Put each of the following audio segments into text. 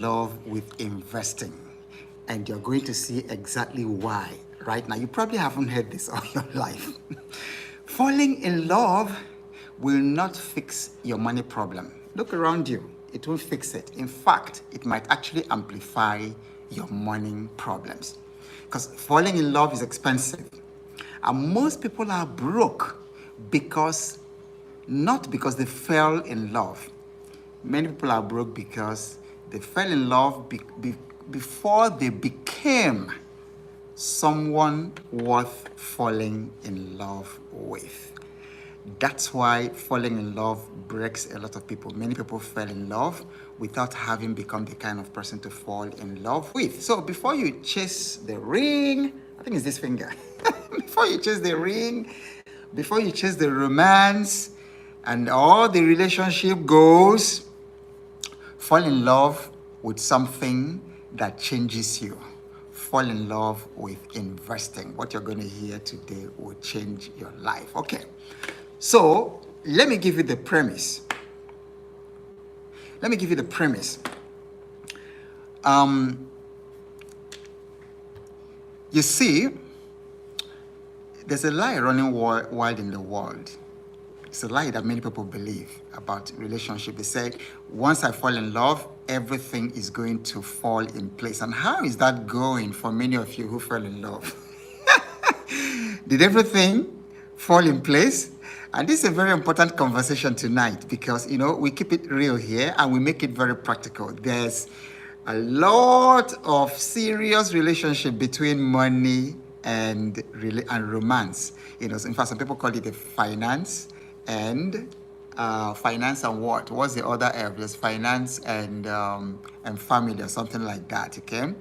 love with investing. And you're going to see exactly why right now. You probably haven't heard this all your life. Falling in love will not fix your money problem. Look around you, it won't fix it. In fact, it might actually amplify your money problems. Because falling in love is expensive. And most people are broke because, not because they fell in love. Many people are broke because they fell in love before they became someone worth falling in love with. That's why falling in love breaks a lot of people. Many people fell in love without having become the kind of person to fall in love with. So before you chase the ring, I think it's this finger. Before you chase the ring, before you chase the romance and all the relationship goals, fall in love with something that changes you. Fall in love with investing. What you're going to hear today will change your life. Okay, so let me give you the premise. You see, there's a lie running wild in the world. It's a lie that many people believe about relationship. They say, once I fall in love, everything is going to fall in place. And how is that going for many of you who fell in love? Did everything fall in place? And this is a very important conversation tonight because, we keep it real here and we make it very practical. There's a lot of serious relationship between money and romance. In fact, some people call it the finance and what? What's the other area? There's finance and family or something like that. Okay,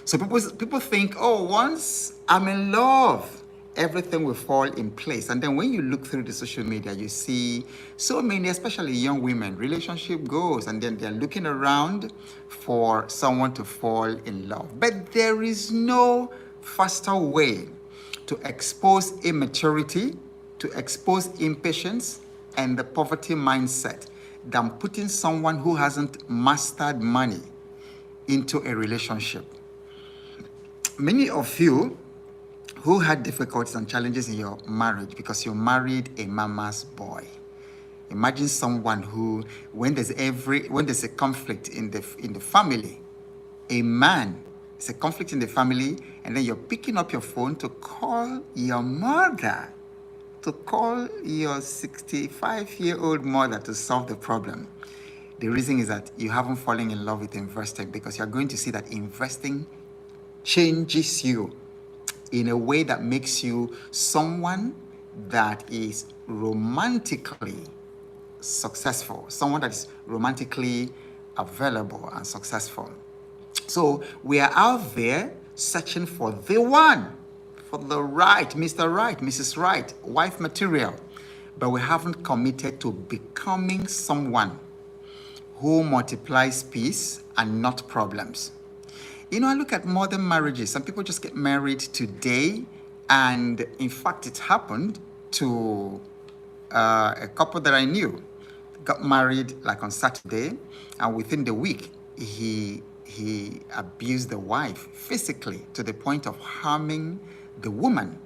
so people think, oh, once I'm in love, everything will fall in place. And then when you look through the social media, you see so many, especially young women, relationship goals, and then they're looking around for someone to fall in love. But there is no faster way to expose immaturity, to expose impatience, and the poverty mindset than putting someone who hasn't mastered money into a relationship. Many of you who had difficulties and challenges in your marriage because you married a mama's boy. Imagine someone who, when there's a conflict in the family, a man, it's a conflict in the family, and then you're picking up your phone to call your mother, to call your 65-year-old mother to solve the problem. The reason is that you haven't fallen in love with investing, because you're going to see that investing changes you in a way that makes you someone that is romantically successful, someone that is romantically available and successful. So we are out there searching for the one, for the right, Mr. Right, Mrs. Right, wife material, but we haven't committed to becoming someone who multiplies peace and not problems. I look at modern marriages. Some people just get married today, and in fact, it happened to a couple that I knew. Got married like on Saturday, and within the week, he abused the wife physically to the point of harming the woman.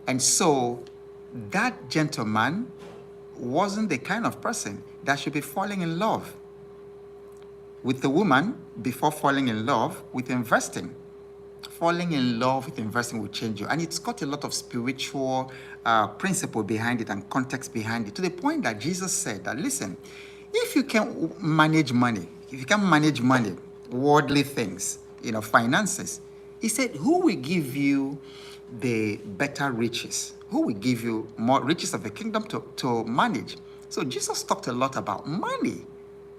And so that gentleman wasn't the kind of person that should be falling in love with the woman before falling in love with investing. Falling in love with investing will change you. And it's got a lot of spiritual principle behind it and context behind it, to the point that Jesus said that, listen, if you can manage money, worldly things, finances, he said, who will give you the better riches? Who will give you more riches of the kingdom to manage? So Jesus talked a lot about money.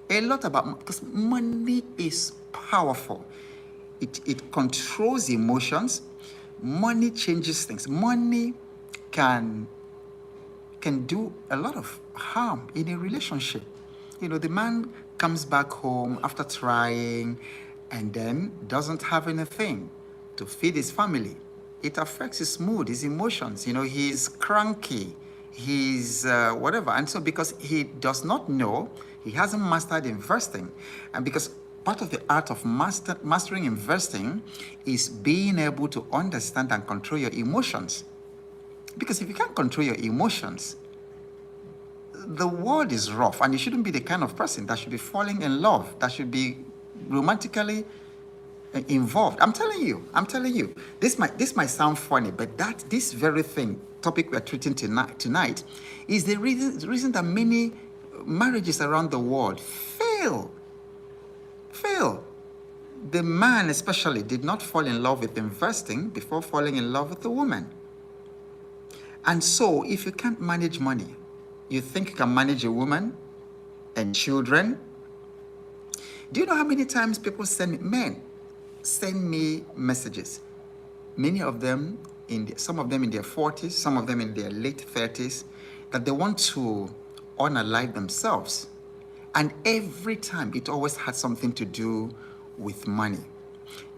Because money is powerful. It controls emotions. Money changes things. Money can do a lot of harm in a relationship. The man comes back home after trying and then doesn't have anything to feed his family. It affects his mood, his emotions. He's cranky. He's whatever. And so because he does not know, he hasn't mastered investing, and because Part of the art of mastering investing is being able to understand and control your emotions. Because if you can't control your emotions, the world is rough, and you shouldn't be the kind of person that should be falling in love, that should be romantically involved. I'm telling you. This might sound funny, but this very topic we're treating tonight is the reason that many marriages around the world fail. The man especially did not fall in love with investing before falling in love with the woman. And so if you can't manage money, you think you can manage a woman and children? Do you know how many times people send me messages? Many of them, some of them in their 40s, some of them in their late 30s, that they want to unalive themselves. And every time, it always had something to do with money.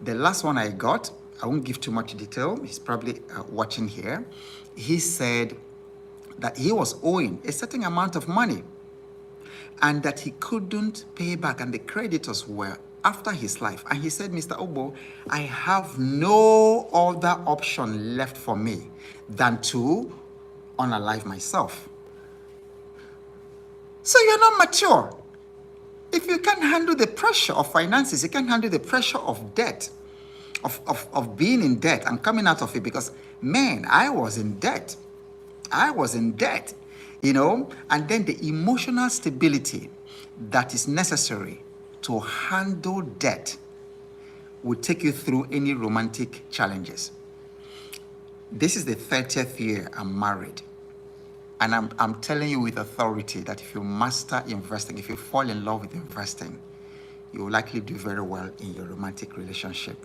The last one I got, I won't give too much detail, he's probably watching here. He said that he was owing a certain amount of money and that he couldn't pay back, and the creditors were after his life. And he said, Mr. Obo, I have no other option left for me than to unalive myself. So you're not mature. If you can't handle the pressure of finances, you can't handle the pressure of debt, of being in debt and coming out of it. Because, man, I was in debt, you know, and then the emotional stability that is necessary to handle debt will take you through any romantic challenges. This is the 30th year I'm married. And I'm telling you with authority that if you master investing, if you fall in love with investing, you will likely do very well in your romantic relationship.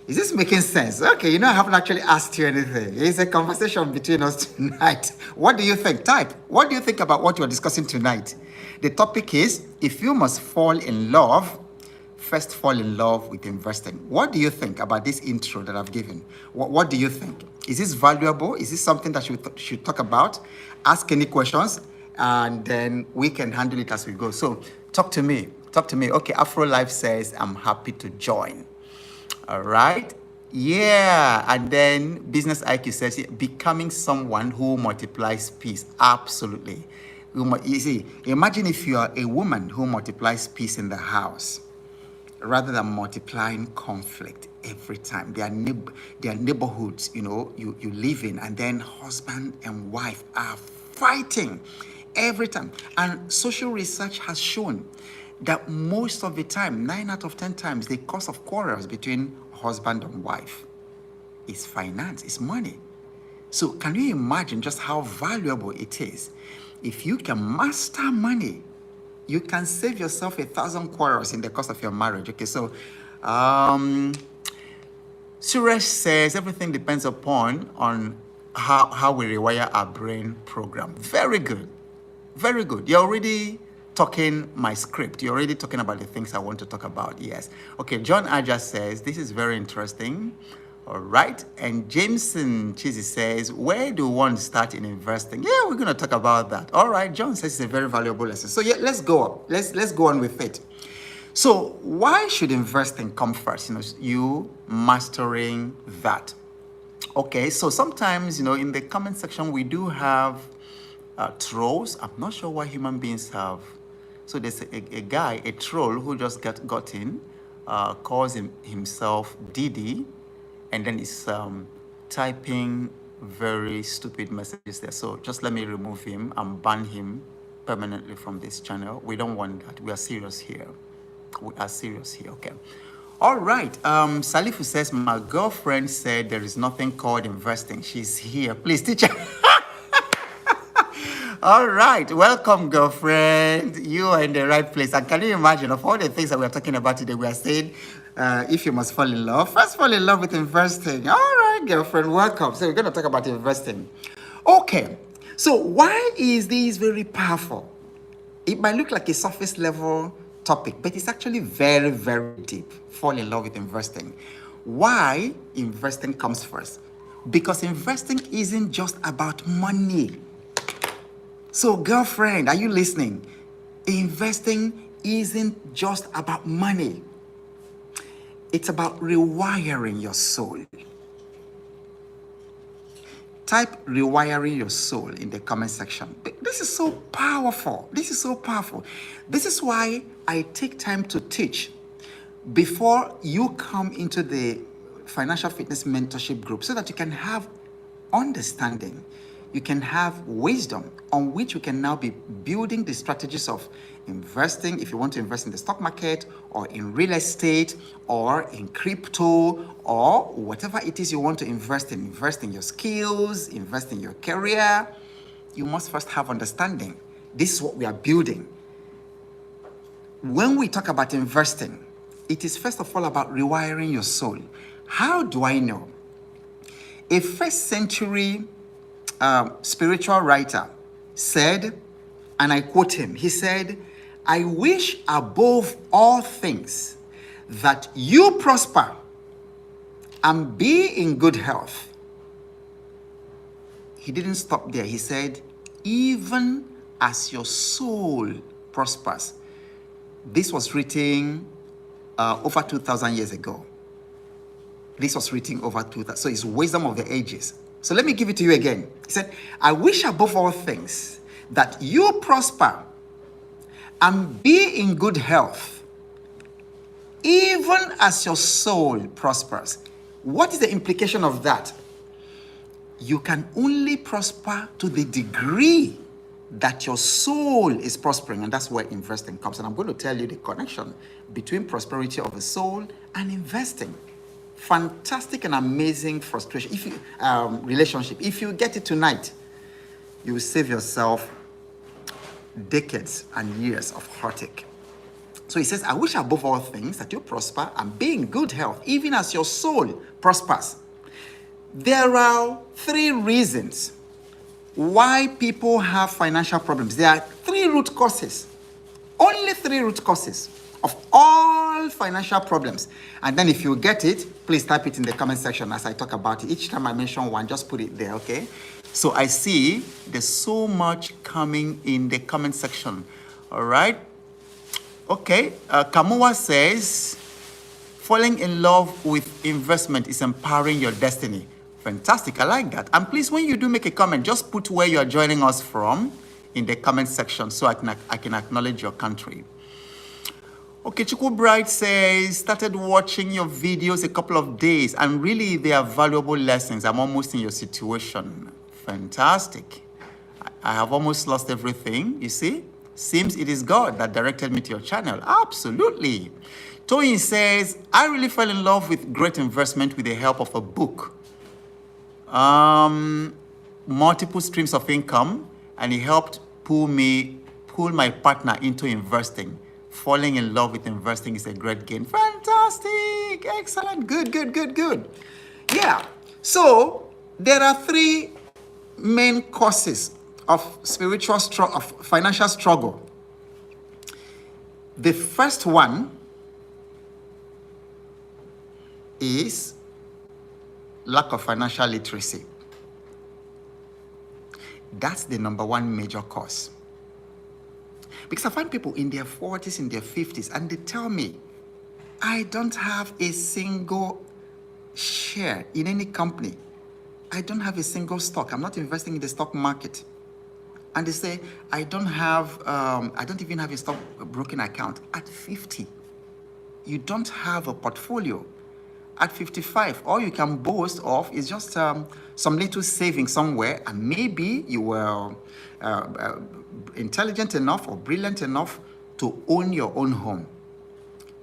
Is this making sense? Okay, you know, I haven't actually asked you anything. It's a conversation between us tonight. What do you think? Type. What do you think about what we're discussing tonight? The topic is, if you must fall in love, first fall in love with investing. What do you think about this intro that I've given? What do you think? Is this valuable? Is this something that we should talk about? Ask any questions, and then we can handle it as we go. So talk to me. Okay, Afro Life says, I'm happy to join. All right. Yeah. And then Business IQ says, becoming someone who multiplies peace. Absolutely. You see, imagine if you are a woman who multiplies peace in the house rather than multiplying conflict every time. Their neighborhoods, you know, you live in, and then husband and wife are fighting every time. And social research has shown that most of the time, 9 out of 10 times, the cause of quarrels between husband and wife is finance, is money. So can you imagine just how valuable it is? If you can master money, you can save yourself 1,000 quarrels in the course of your marriage. Okay, so Suresh says everything depends on how we rewire our brain program. Very good. Very good. You're already talking my script. You're already talking about the things I want to talk about. Yes. Okay, John Aja says, this is very interesting. All right. And Jameson Cheesy says, where do one start in investing? Yeah, we're going to talk about that. All right. John says it's a very valuable lesson. So yeah, let's go up. Let's go on with it. So why should investing come first? You know, you mastering that. Okay. So sometimes, you know, in the comment section, we do have trolls. I'm not sure why human beings have. So there's a guy, a troll who just got in, calls himself Didi, and then is typing very stupid messages there. So just let me remove him and ban him permanently from this channel. We don't want that. We are serious here. Okay. All right. Salifu says, my girlfriend said there is nothing called investing. She's here. Please, teacher. All right. Welcome, girlfriend. You are in the right place. And can you imagine, of all the things that we are talking about today, we are saying, if you must fall in love, first fall in love with investing. All right, girlfriend, welcome. So we're going to talk about investing. Okay. So why is this very powerful? It might look like a surface level topic, but it's actually very, very deep. Fall in love with investing. Why investing comes first? Because investing isn't just about money. So, girlfriend, are you listening? Investing isn't just about money. It's about rewiring your soul. Type rewiring your soul in the comment section. This is so powerful. This is so powerful. This is why I take time to teach. Before you come into the financial fitness mentorship group, so that you can have understanding, you can have wisdom on which you can now be building the strategies of investing, if you want to invest in the stock market or in real estate or in crypto or whatever it is you want to invest in your skills, invest in your career. You must first have understanding. This is what we are building. When we talk about investing, it is first of all about rewiring your soul. How do I know? A first century spiritual writer said, and I quote him, he said, "I wish above all things that you prosper and be in good health." He didn't stop there. He said, "Even as your soul prospers." This was written over 2,000 years ago. This was written over 2,000. So it's wisdom of the ages. So let me give it to you again. He said, "I wish above all things that you prosper and be in good health, even as your soul prospers." What is the implication of that? You can only prosper to the degree that your soul is prospering, and that's where investing comes. And I'm going to tell you the connection between prosperity of the soul and investing. Fantastic and amazing relationship. If you get it tonight, you will save yourself decades and years of heartache. So he says, "I wish above all things that you prosper and be in good health, even as your soul prospers." There are 3 reasons why people have financial problems. There are 3 root causes. Only 3 root causes of all financial problems. And then if you get it, please type it in the comment section as I talk about it. Each time I mention one, just put it there, okay? So I see there's so much coming in the comment section. All right. Okay. Kamua says, "Falling in love with investment is empowering your destiny." Fantastic. I like that. And please, when you do make a comment, just put where you are joining us from in the comment section so I can acknowledge your country. Okay, Chukwu Bright says, "Started watching your videos a couple of days and really they are valuable lessons. I'm almost in your situation." Fantastic. I have almost lost everything, you see. Seems it is God that directed me to your channel. Absolutely. Toyin says, "I really fell in love with great investment with the help of a book. Multiple streams of income, and he helped pull my partner into investing. Falling in love with investing is a great gain." Fantastic. Excellent. Good. Yeah. So there are 3 main causes of financial struggle. The first one is lack of financial literacy. That's the number 1 major cause. Because I find people in their 40s, in their 50s, and they tell me, "I don't have a single share in any company. I don't have a single stock. I'm not investing in the stock market." And they say, I don't even have a stock broking account." At 50, you don't have a portfolio. At 55, all you can boast of is just some little saving somewhere, and maybe you were intelligent enough or brilliant enough to own your own home.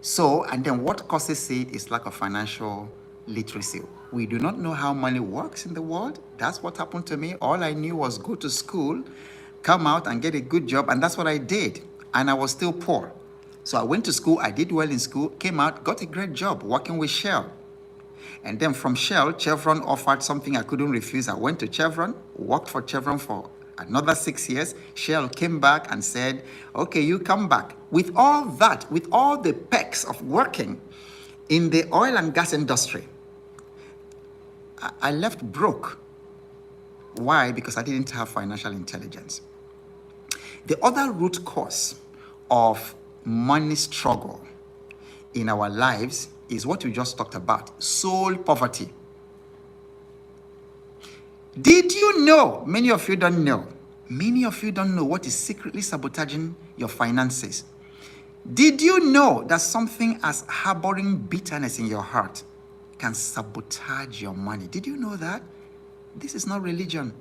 So, and then what causes it is lack of financial literacy. We do not know how money works in the world. That's what happened to me. All I knew was go to school, come out and get a good job, and that's what I did. And I was still poor. So I went to school, I did well in school, came out, got a great job working with Shell. And then from Shell, Chevron offered something I couldn't refuse. I went to Chevron, worked for Chevron for another 6 years. Shell came back and said, "Okay, you come back." With all that, with all the perks of working in the oil and gas industry, I left broke. Why? Because I didn't have financial intelligence. The other root cause of money struggle in our lives is what we just talked about, soul poverty. Did you know, many of you don't know what is secretly sabotaging your finances? Did you know that something as harboring bitterness in your heart can sabotage your money? Did you know that? This is not religion.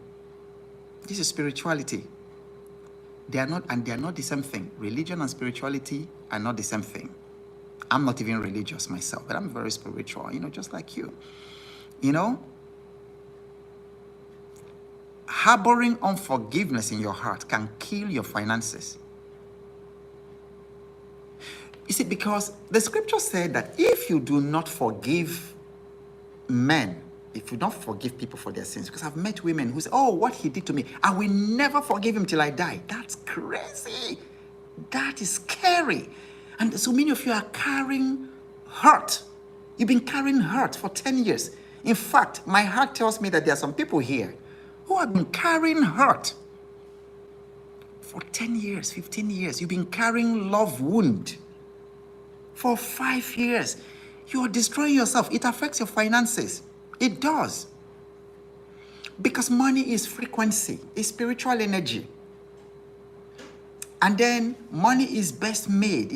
This is spirituality. They are not the same thing. Religion and spirituality are not the same thing. I'm not even religious myself, but I'm very spiritual, just like you. Harboring unforgiveness in your heart can kill your finances. You see, because the scripture said that if you do not forgive men, if you don't forgive people for their sins, because I've met women who say, oh, what he did to me, I will never forgive him till I die. That's crazy. That is scary. And so many of you are carrying hurt. You've been carrying hurt for 10 years. In fact, my heart tells me that there are some people here who have been carrying hurt for 10 years, 15 years. You've been carrying love wound for 5 years. You are destroying yourself. It affects your finances. It does. Because money is frequency, it's spiritual energy. And then money is best made,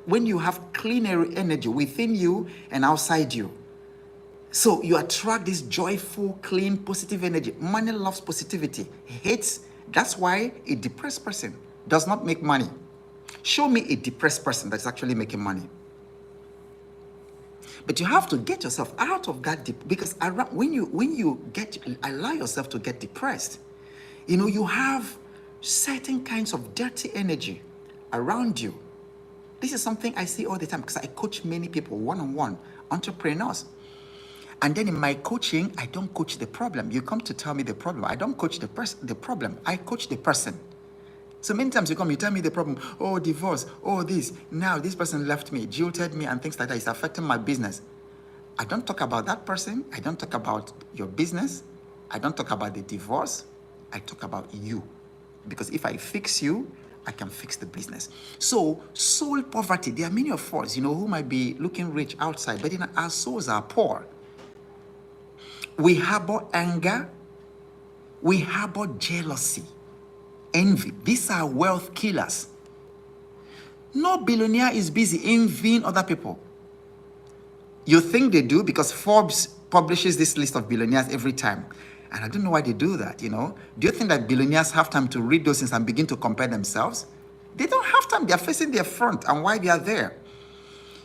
when you have clean energy within you and outside you. So you attract this joyful, clean, positive energy. Money loves positivity. Hates. That's why a depressed person does not make money. Show me a depressed person that's actually making money. But you have to get yourself out of that because when you allow yourself to get depressed, you have certain kinds of dirty energy around you. This is something I see all the time because I coach many people one-on-one, entrepreneurs. And then in my coaching, I don't coach the problem. You come to tell me the problem. I don't coach the problem. I coach the person. So many times you come, you tell me the problem. Oh, divorce. Oh, this. Now this person left me, jilted me, and things like that. It's affecting my business. I don't talk about that person. I don't talk about your business. I don't talk about the divorce. I talk about you. Because if I fix you, I can fix the business. So soul poverty. There are many of us, who might be looking rich outside, but our souls are poor. We harbor anger. We harbor jealousy. Envy. These are wealth killers. No billionaire is busy envying other people. You think they do because Forbes publishes this list of billionaires every time. And I don't know why they do that, Do you think that billionaires have time to read those things and begin to compare themselves? They don't have time. They are facing their front and why they are there.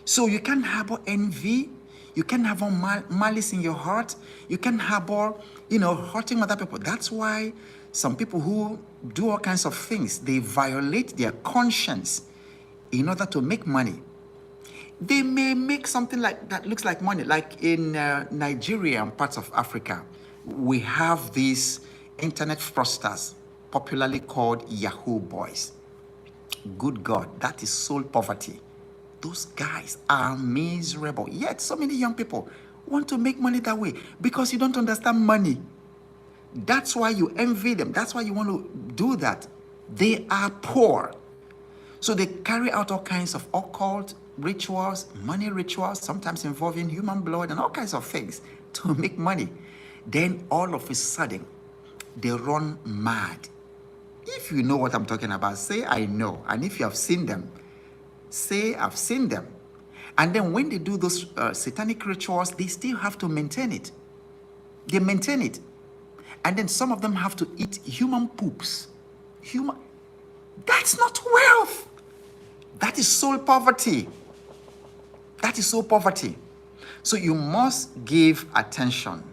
So you can harbor envy. You can harbor malice in your heart. You can harbor, hurting other people. That's why some people who do all kinds of things, they violate their conscience in order to make money. They may make something like that looks like money. Like in Nigeria and parts of Africa, we have these internet fraudsters, popularly called Yahoo boys. Good God, that is soul poverty. Those guys are miserable. Yet so many young people want to make money that way because you don't understand money. That's why you envy them. That's why you want to do that. They are poor. So they carry out all kinds of occult rituals, money rituals, sometimes involving human blood and all kinds of things to make money. Then all of a sudden, they run mad. If you know what I'm talking about, say I know. And if you have seen them, say I've seen them. And then when they do those satanic rituals, they still have to maintain it. They maintain it. And then some of them have to eat human poops. That's not wealth. That is soul poverty. That is soul poverty. So you must give attention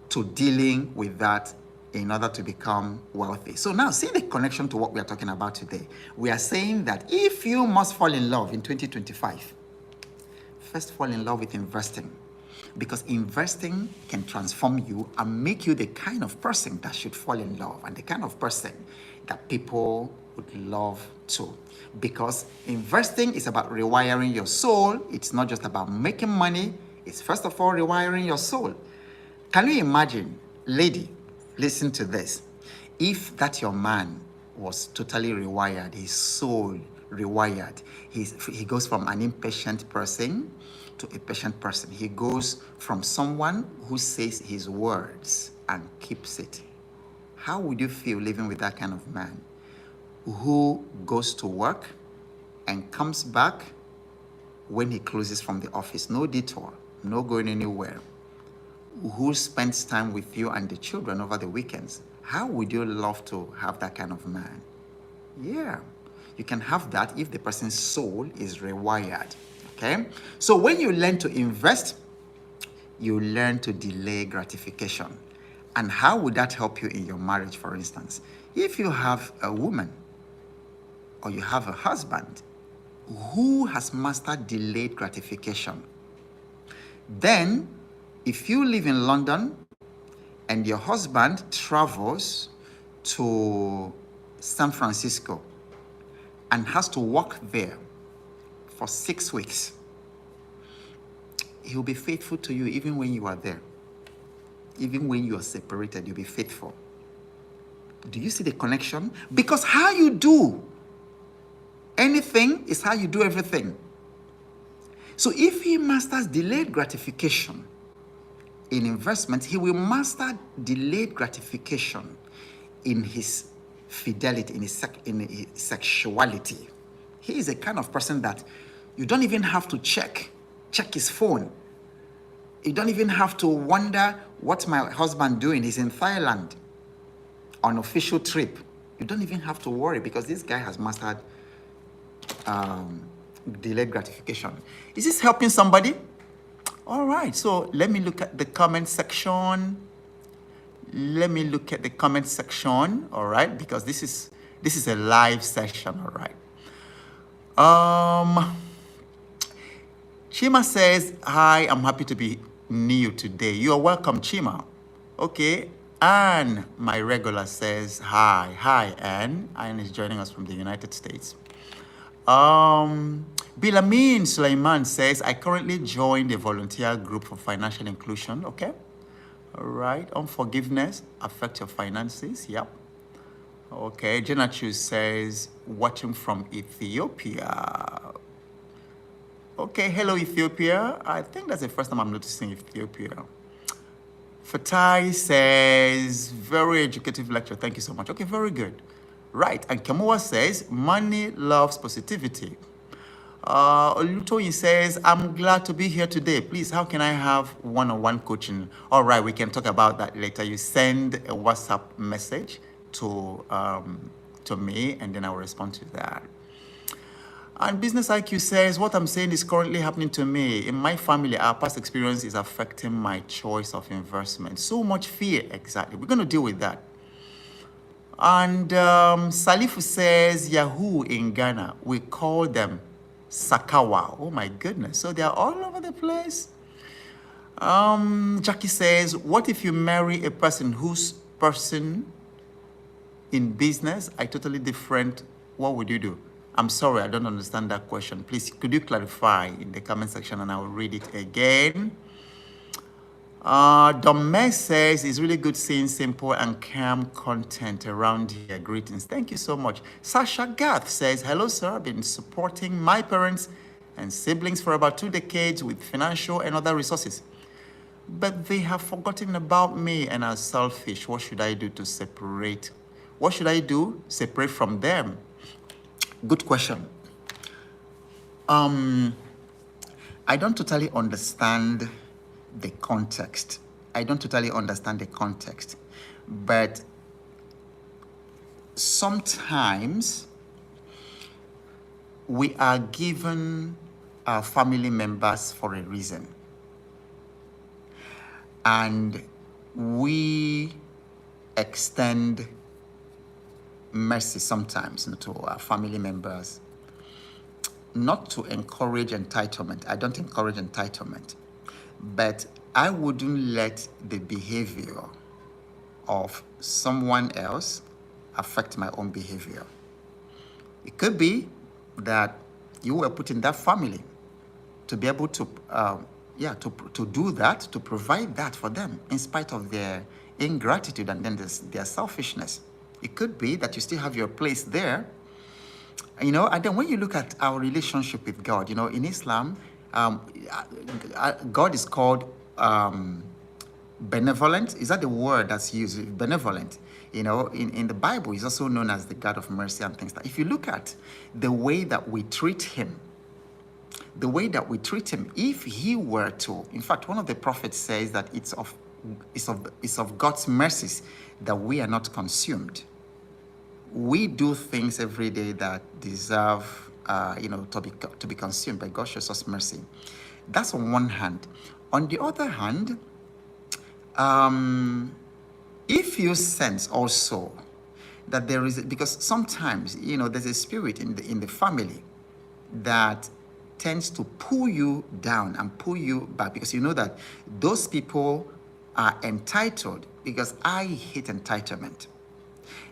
to dealing with that in order to become wealthy. So now see the connection to what we are talking about today. We are saying that if you must fall in love in 2025, first fall in love with investing. Because investing can transform you and make you the kind of person that should fall in love and the kind of person that people would love too. Because investing is about rewiring your soul. It's not just about making money. It's first of all rewiring your soul. Can you imagine, lady, listen to this. If that your man was totally rewired, his soul rewired, he goes from an impatient person to a patient person. He goes from someone who says his words and keeps it. How would you feel living with that kind of man who goes to work and comes back when he closes from the office? No detour, no going anywhere. Who spends time with you and the children over the weekends? How would you love to have that kind of man? Yeah, you can have that if the person's soul is rewired. Okay? So when you learn to invest, you learn to delay gratification. And how would that help you in your marriage, for instance? If you have a woman or you have a husband who has mastered delayed gratification, then if you live in London and your husband travels to San Francisco and has to work there for 6 weeks, he'll be faithful to you even when you are there. Even when you are separated, you'll be faithful. Do you see the connection? Because how you do anything is how you do everything. So if he masters delayed gratification in investment, he will master delayed gratification in his fidelity, in his sexuality. He is a kind of person that you don't even have to check his phone. You don't even have to wonder, what's my husband doing? He's in Thailand on official trip. You don't even have to worry because this guy has mastered delayed gratification. Is this helping somebody? All right, so let me look at the comment section. All right, because this is a live session, all right. Chima says, hi, I'm happy to be new today. You are welcome, Chima. Okay, Anne, my regular, says, hi. Hi, Anne. Anne is joining us from the United States. Bilamin Sulaiman says, I currently joined a volunteer group for financial inclusion. Okay. All right. Unforgiveness affect your finances. Yep. Okay. Jenachu says, watching from Ethiopia. Okay. Hello, Ethiopia. I think that's the first time I'm noticing Ethiopia. Fatai says, very educative lecture. Thank you so much. Okay. Very good. Right. And Kamua says, money loves positivity. Olutoyin says, I'm glad to be here today. Please, how can I have one-on-one coaching? All right, we can talk about that later. You send a WhatsApp message to me, and then I will respond to that. And Business IQ says, what I'm saying is currently happening to me. In my family, our past experience is affecting my choice of investment. So much fear, exactly. We're going to deal with that. And Salifu says, Yahoo in Ghana, we call them Sakawa. Oh my goodness. So they are all over the place. Jackie says, what if you marry a person whose person in business are totally different? What would you do? I'm sorry, I don't understand that question. Please, could you clarify in the comment section and I will read it again. Domme says, it's really good seeing simple and calm content around here. Greetings. Thank you so much. Sasha Gath says, hello, sir. I've been supporting my parents and siblings for about 2 decades with financial and other resources. But they have forgotten about me and are selfish. What should I do to separate? What should I do? Separate from them? Good question. I don't totally understand the context. But sometimes we are given our family members for a reason. And we extend mercy sometimes to our family members, not to encourage entitlement. I don't encourage entitlement. But I wouldn't let the behavior of someone else affect my own behavior. It could be that you were put in that family to be able to, to do that, to provide that for them in spite of their ingratitude and then their selfishness. It could be that you still have your place there, and then when you look at our relationship with God, in Islam, Um, God is called benevolent. Is that the word that's used? Benevolent. You know, in the Bible, he's also known as the God of mercy and things. If you look at the way that we treat him, if he were to, in fact, one of the prophets says that it's of God's mercies that we are not consumed. We do things every day that deserve, to be consumed, but God shows us mercy. That's on one hand. On the other hand, if you sense also that there is, because sometimes, there's a spirit in the family that tends to pull you down and pull you back, because you know that those people are entitled, because I hate entitlement,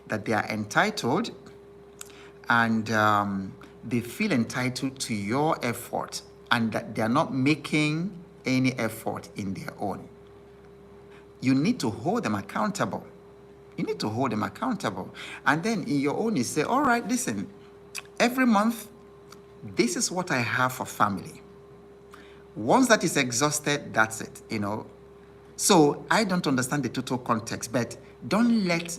that they are entitled and they feel entitled to your effort and that they are not making any effort in their own. You need to hold them accountable. And then in your own, you say, all right, listen, every month, this is what I have for family. Once that is exhausted, that's it, So I don't understand the total context, but don't let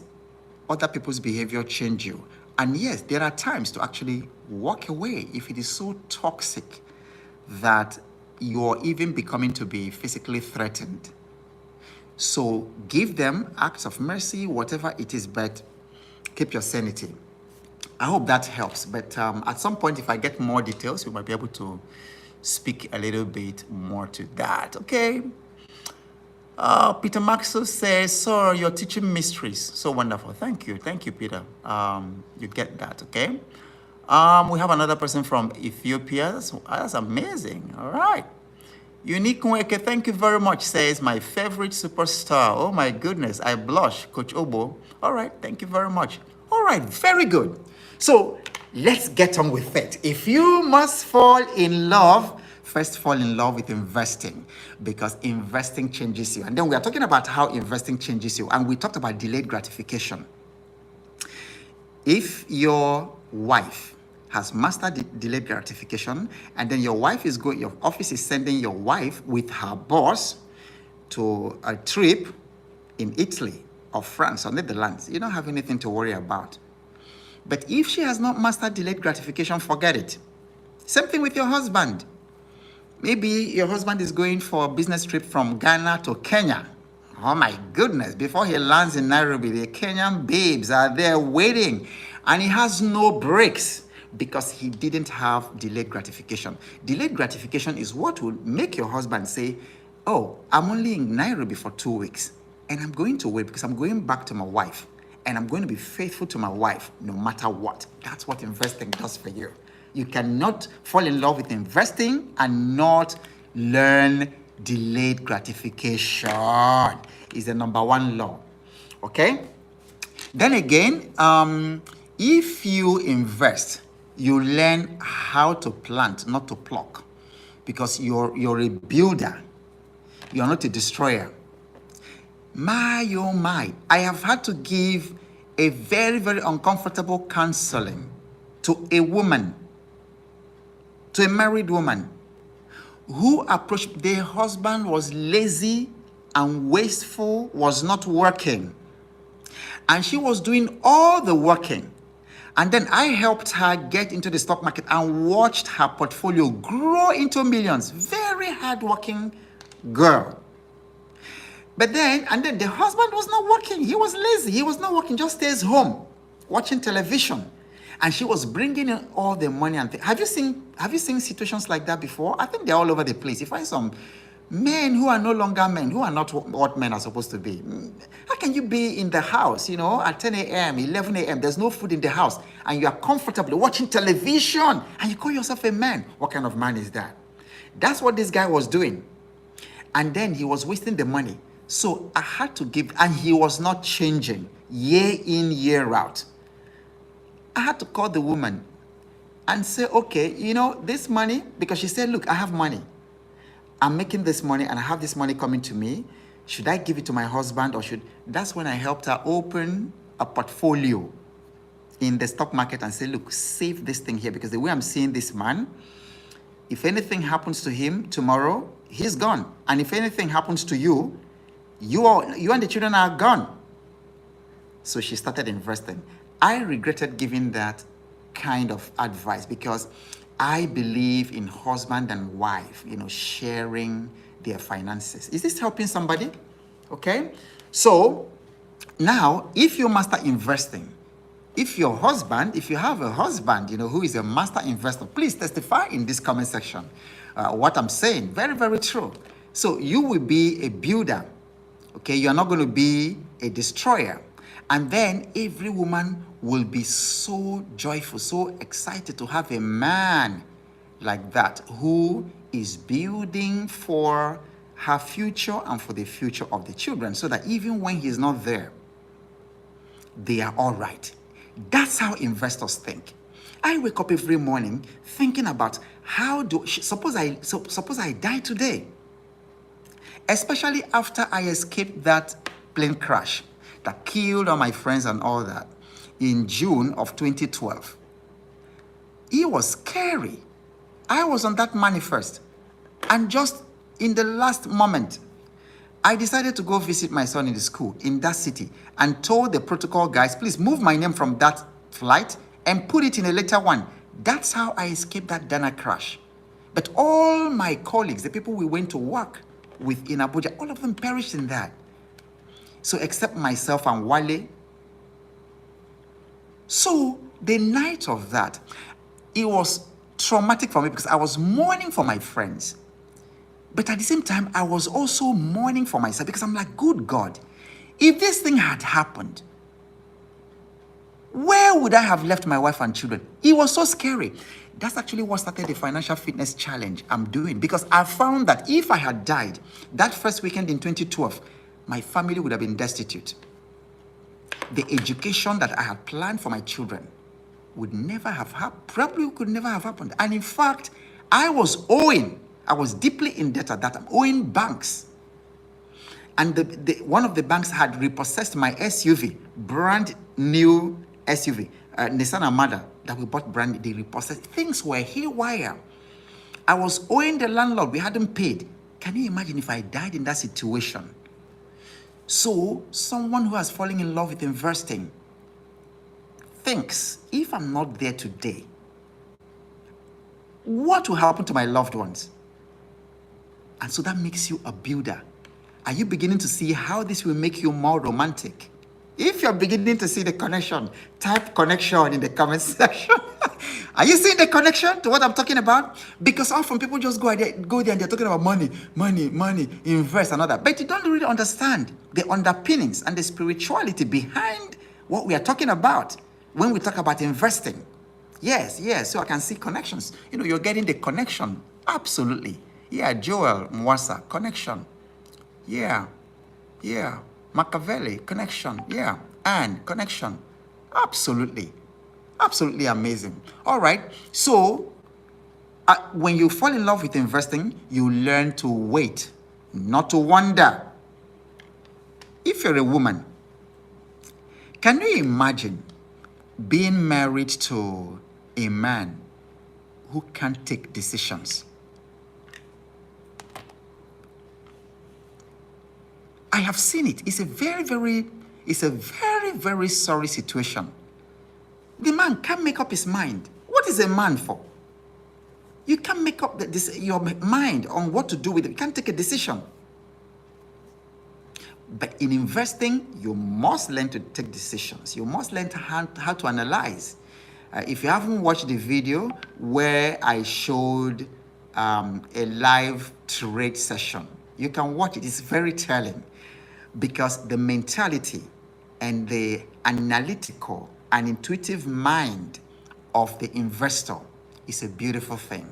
other people's behavior change you. And yes, there are times to actually walk away if it is so toxic that you're even becoming to be physically threatened. So give them acts of mercy, whatever it is, but keep your sanity. I hope that helps. But at some point, if I get more details, we might be able to speak a little bit more to that. Okay. Peter Maxwell says, "So you're teaching mysteries. So wonderful. Thank you, Peter. You get that, okay? We have another person from Ethiopia. That's amazing. All right. Unique Nweke, thank you very much, says, my favorite superstar. Oh my goodness, I blush, Coach Obo. All right, thank you very much. All right, very good. So let's get on with it. If you must fall in love, first fall in love with investing, because investing changes you. And then we are talking about how investing changes you. And we talked about delayed gratification. If your wife has mastered delayed gratification, and then your office is sending your wife with her boss to a trip in Italy or France or Netherlands, you don't have anything to worry about. But if she has not mastered delayed gratification, forget it. Same thing with your husband. Maybe your husband is going for a business trip from Ghana to Kenya. Oh my goodness, before he lands in Nairobi, the Kenyan babes are there waiting, and he has no breaks because he didn't have delayed gratification. Delayed gratification is what will make your husband say, oh, I'm only in Nairobi for 2 weeks, and I'm going to wait because I'm going back to my wife, and I'm going to be faithful to my wife no matter what. That's what investing does for you. You cannot fall in love with investing and not learn delayed gratification. Is the number one law. Okay? Then again, if you invest, you learn how to plant, not to pluck, because you're a builder. You're not a destroyer. My, oh my, I have had to give a very, very uncomfortable counseling to a woman, to a married woman, who approached, their husband was lazy and wasteful, was not working. And she was doing all the working. And then I helped her get into the stock market and watched her portfolio grow into millions. Very hardworking girl. But then the husband was not working. He was lazy. He was not working, just stays home watching television. And she was bringing in all the money and have you seen situations like that before? I think they're all over the place. You find some men who are no longer men, who are not what men are supposed to be. How can you be in the house, at 10 a.m., 11 a.m., there's no food in the house, and you are comfortably watching television, and you call yourself a man? What kind of man is that? That's what this guy was doing. And then he was wasting the money. So I had to give, and he was not changing year in, year out. I had to call the woman and say, okay, this money, because she said, look, I have money. I'm making this money and I have this money coming to me. Should I give it to my husband or that's when I helped her open a portfolio in the stock market and say, look, save this thing here, because the way I'm seeing this man, If anything happens to him tomorrow, he's gone. And if anything happens to you, you and the children are gone. So she started investing. I regretted giving that kind of advice because I believe in husband and wife, sharing their finances. Is this helping somebody? Okay. So now, if you master investing, if you have a husband, who is a master investor, please testify in this comment section. What I'm saying, very, very true. So you will be a builder. Okay, you're not going to be a destroyer. And then every woman will be so joyful, so excited to have a man like that who is building for her future and for the future of the children, so that even when he's not there, they are all right. That's how investors think. I wake up every morning thinking about suppose I die today, especially after I escaped that plane crash that killed all my friends and all that in June of 2012. It was scary. I was on that manifest, and just in the last moment, I decided to go visit my son in the school in that city and told the protocol guys, please move my name from that flight and put it in a later one. That's how I escaped that Dana crash. But all my colleagues, the people we went to work with in Abuja, all of them perished in that. So except myself and Wale. So the night of that, it was traumatic for me because I was mourning for my friends. But at the same time, I was also mourning for myself because I'm like, good God, if this thing had happened, where would I have left my wife and children? It was so scary. That's actually what started the financial fitness challenge I'm doing, because I found that if I had died that first weekend in 2012, my family would have been destitute. The education that I had planned for my children would never have happened, probably could never have happened. And in fact, I was deeply indebted that I'm owing banks. And one of the banks had repossessed my SUV, brand new SUV, Nissan Armada that we bought brand, they repossessed. Things were haywire. I was owing the landlord, we hadn't paid. Can you imagine if I died in that situation? So someone who has fallen in love with investing thinks, if I'm not there today, what will happen to my loved ones? And so that makes you a builder. Are you beginning to see how this will make you more romantic? If you're beginning to see the connection, type connection in the comment section. Are you seeing the connection to what I'm talking about? Because often people just go there and they're talking about money, invest and all that. But you don't really understand the underpinnings and the spirituality behind what we are talking about when we talk about investing. Yes, so I can see connections. You're getting the connection. Absolutely. Yeah, Joel Mwasa, connection. Yeah. Machiavelli, connection. Yeah, and connection. Absolutely amazing. All right, so when you fall in love with investing, you learn to wait, not to wonder. If you're a woman, can you imagine being married to a man who can't take decisions? I have seen it. It's a very, very sorry situation. The man can't make up his mind. What is a man for? You can't make up your mind on what to do with it. You can't take a decision. But in investing, you must learn to take decisions. You must learn how to analyze. If you haven't watched the video where I showed a live trade session, you can watch it. It's very telling. Because the mentality and the analytical and intuitive mind of the investor is a beautiful thing.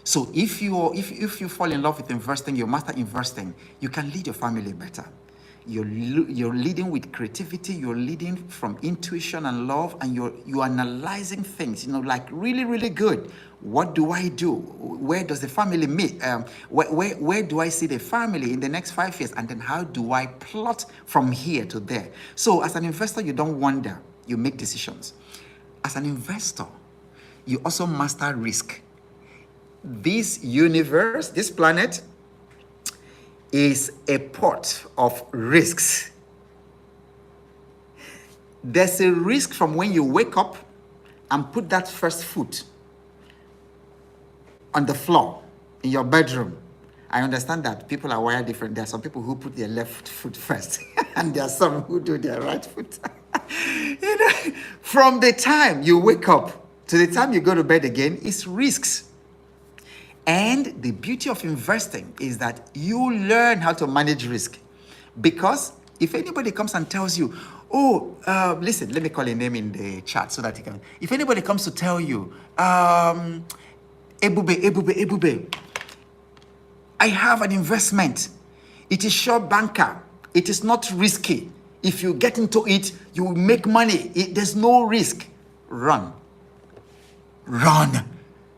So if you fall in love with investing, you master investing, you can lead your family better. You're leading with creativity, you're leading from intuition and love, and you're analyzing things, like really, really good. What do I do? Where does the family meet? Where do I see the family in the next 5 years? And then how do I plot from here to there? So as an investor, you don't wonder, you make decisions. As an investor, you also master risk. this universe, this planet, is a pot of risks. There's a risk from when you wake up and put that first foot on the floor in your bedroom. I understand that people are wired different. There are some people who put their left foot first, and there are some who do their right foot. From the time you wake up to the time you go to bed again, it's risks. And the beauty of investing is that you learn how to manage risk. Because if anybody comes and tells you, listen, let me call a name in the chat so that you can. If anybody comes to tell you, Ebube, I have an investment. It is sure banker. It is not risky. If you get into it, you will make money. There's no risk. Run.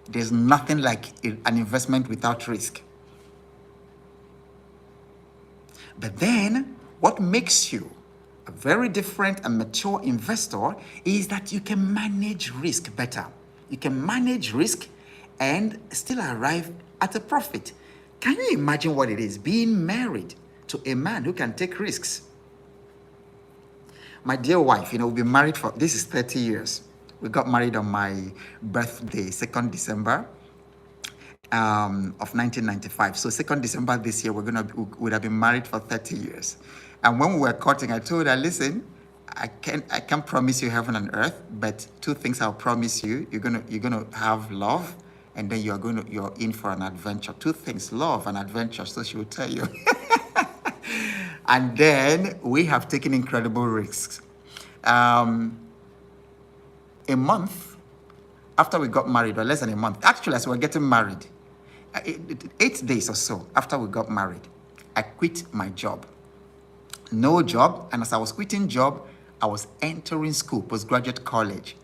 There's nothing like an investment without risk. But then, what makes you a very different and mature investor is that you can manage risk better. You can manage risk and still arrive at a profit. Can you imagine what it is being married to a man who can take risks? My dear wife, we've been married this is 30 years. We got married on my birthday, 2nd December of 1995. So 2nd December this year, we would have been married for 30 years. And when we were courting, I told her, listen, I can't promise you heaven and earth, but two things I'll promise you. You're gonna have love, and then you're in for an adventure. Two things, love and adventure. So she will tell you. And then we have taken incredible risks. A month after we got married, or less than a month, actually, as we were getting married, 8 days or so after we got married, I quit my job. No job, and as I was quitting job, I was entering school, postgraduate college.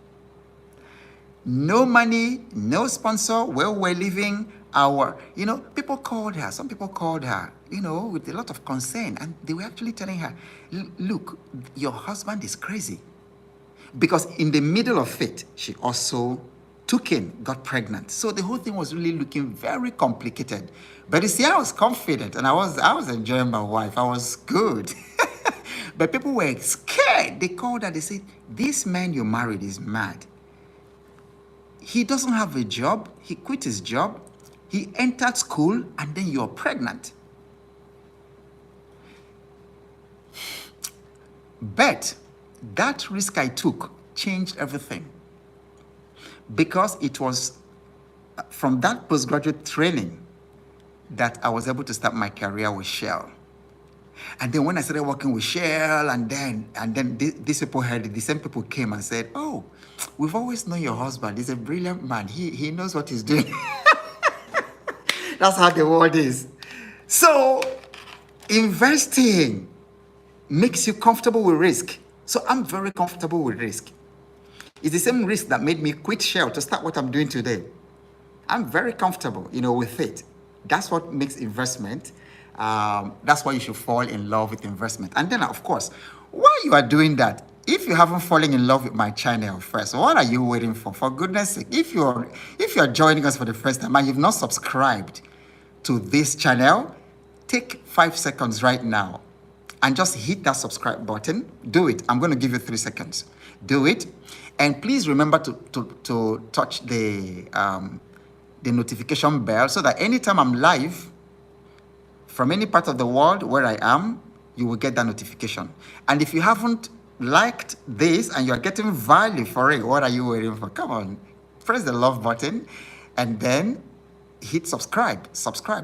No money, no sponsor, where we're living, people called her, some people called her, with a lot of concern, and they were actually telling her, look, your husband is crazy. Because in the middle of it, she also got pregnant. So the whole thing was really looking very complicated. But you see, I was confident, and I was enjoying my wife. I was good. But people were scared. They called her, they said, this man you married is mad. He doesn't have a job. He quit his job. He entered school, and then you're pregnant. But that risk I took changed everything, because it was from that postgraduate training that I was able to start my career with Shell. And then when I started working with Shell, and then these people heard it, the same people came and said, oh, we've always known your husband. He's a brilliant man. He knows what he's doing. That's how the world is. So investing makes you comfortable with risk. So I'm very comfortable with risk. It's the same risk that made me quit Shell to start what I'm doing today. I'm very comfortable, with it. That's what makes investment. That's why you should fall in love with investment. And then, of course, while you are doing that, if you haven't fallen in love with my channel first, what are you waiting for? For goodness sake, if you're joining us for the first time and you've not subscribed to this channel, take 5 seconds right now and just hit that subscribe button. Do it. I'm going to give you 3 seconds. Do it. And please remember to touch the notification bell so that anytime I'm live from any part of the world where I am, you will get that notification. And if you haven't liked this and you're getting value for it, what are you waiting for? Come on, press the love button and then hit subscribe.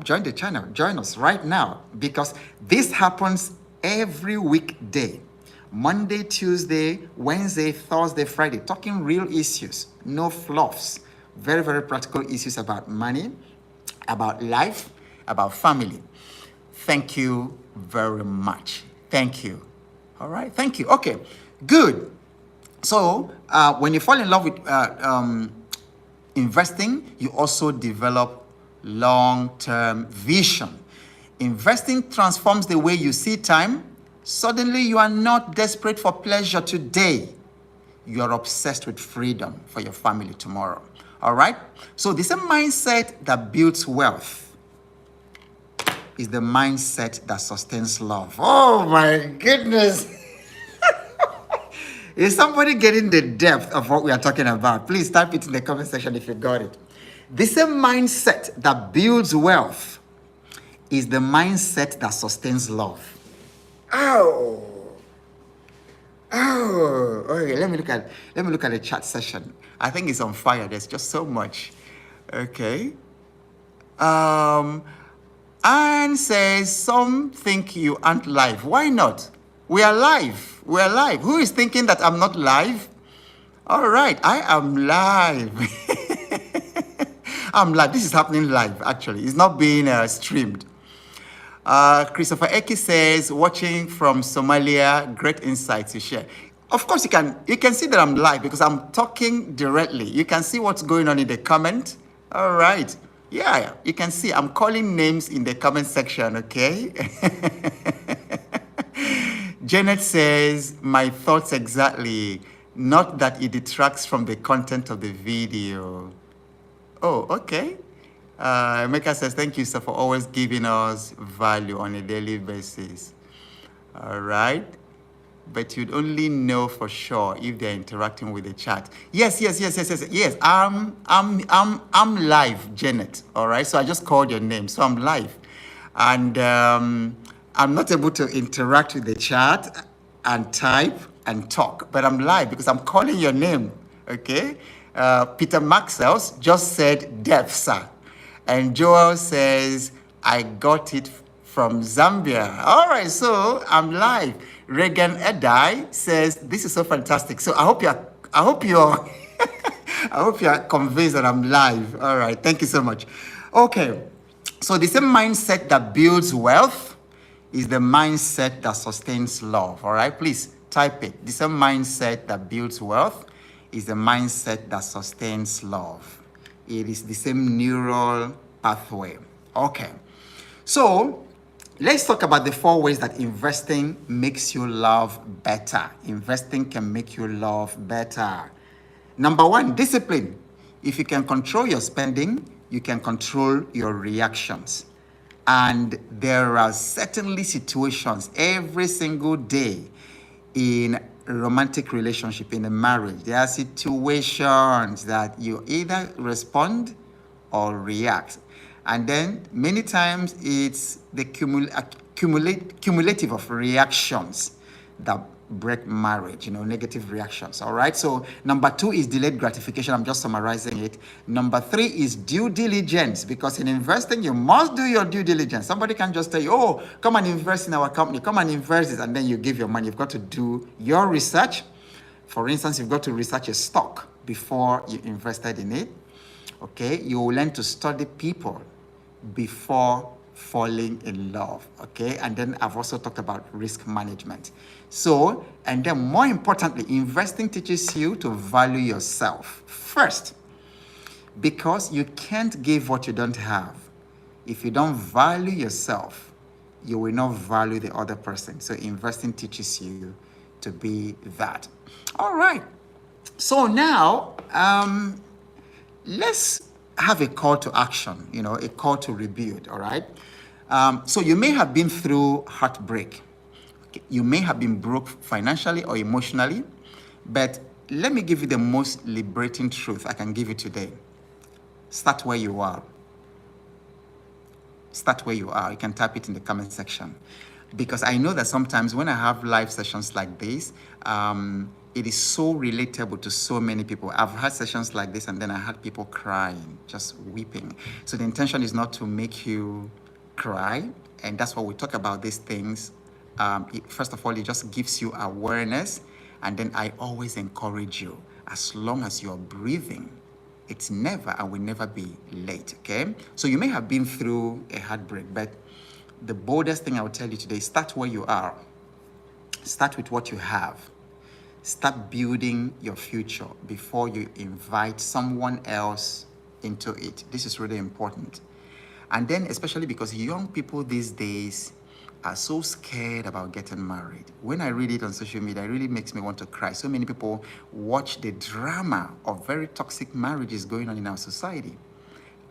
Join the channel. Join us right now, because this happens every weekday. Monday, Tuesday, Wednesday, Thursday, Friday. Talking real issues. No fluffs. Very, very practical issues about money, about life, about family. Thank you very much. Thank you. All right. Thank you. Okay. Good. So when you fall in love with investing, you also develop long-term vision. Investing transforms the way you see time. Suddenly, you are not desperate for pleasure today. You are obsessed with freedom for your family tomorrow. All right? So the same mindset that builds wealth is the mindset that sustains love. Oh my goodness. Is somebody getting the depth of what we are talking about? Please type it in the comment section if you got it. The same mindset that builds wealth is the mindset that sustains love. Oh. Oh, okay. Let me look at the chat session. I think it's on fire. There's just so much. Okay. Anne says, some think you aren't live. Why not? We are live. We are live. Who is thinking that I'm not live? All right, I am live. I'm live. This is happening live, actually. It's not being streamed. Christopher Eki says, watching from Somalia, great insights to share. Of course, you can see that I'm live because I'm talking directly. You can see what's going on in the comment. All right. Yeah, you can see I'm calling names in the comment section, okay? Janet says, my thoughts exactly. Not that it detracts from the content of the video. Oh, okay. Emeka says, thank you, sir, for always giving us value on a daily basis. All right. But you'd only know for sure if they're interacting with the chat. Yes. I'm live, Janet. All right. So I just called your name. So I'm live. And I'm not able to interact with the chat and type and talk, but I'm live because I'm calling your name. Okay. Peter Maxwell just said deaf, sir. And Joel says, I got it from Zambia. All right, so I'm live. Regan Edai says, this is so fantastic. So I hope you're I hope you're convinced that I'm live. All right, thank you so much. Okay, so the same mindset that builds wealth is the mindset that sustains love. All right, please type it. The same mindset that builds wealth is the mindset that sustains love. It is the same neural pathway. Okay. So let's talk about the 4 ways that investing makes you love better. Investing can make you love better. Number 1, discipline. If you can control your spending, you can control your reactions. And there are certainly situations every single day in a romantic relationship, in a marriage. There are situations that you either respond or react. And then many times it's the cumulative of reactions that break marriage, negative reactions. All right. So number 2 is delayed gratification. I'm just summarizing it. Number 3 is due diligence, because in investing, you must do your due diligence. Somebody can just tell you, oh, come and invest in our company, come and invest this, and then you give your money. You've got to do your research. For instance, you've got to research a stock before you invested in it. Okay. You will learn to study people before falling in love. Okay. And then I've also talked about risk management. So, and then more importantly, investing teaches you to value yourself first, because you can't give what you don't have. If you don't value yourself, you will not value the other person. So investing teaches you to be that. All right. So now, let's have a call to action, a call to rebuild. All right. So you may have been through heartbreak. You may have been broke financially or emotionally, but let me give you the most liberating truth I can give you today. Start where you are. Start where you are. You can type it in the comment section. Because I know that sometimes when I have live sessions like this, it is so relatable to so many people. I've had sessions like this and then I had people crying, just weeping. So the intention is not to make you cry. And that's why we talk about these things. First of all, it just gives you awareness. And then I always encourage you, as long as you're breathing, it's never and will never be late, okay? So you may have been through a heartbreak, but the boldest thing I will tell you today, start where you are. Start with what you have. Start building your future before you invite someone else into it. This is really important. And then especially because young people these days are so scared about getting married. When I read it on social media, it really makes me want to cry. So many people watch the drama of very toxic marriages going on in our society.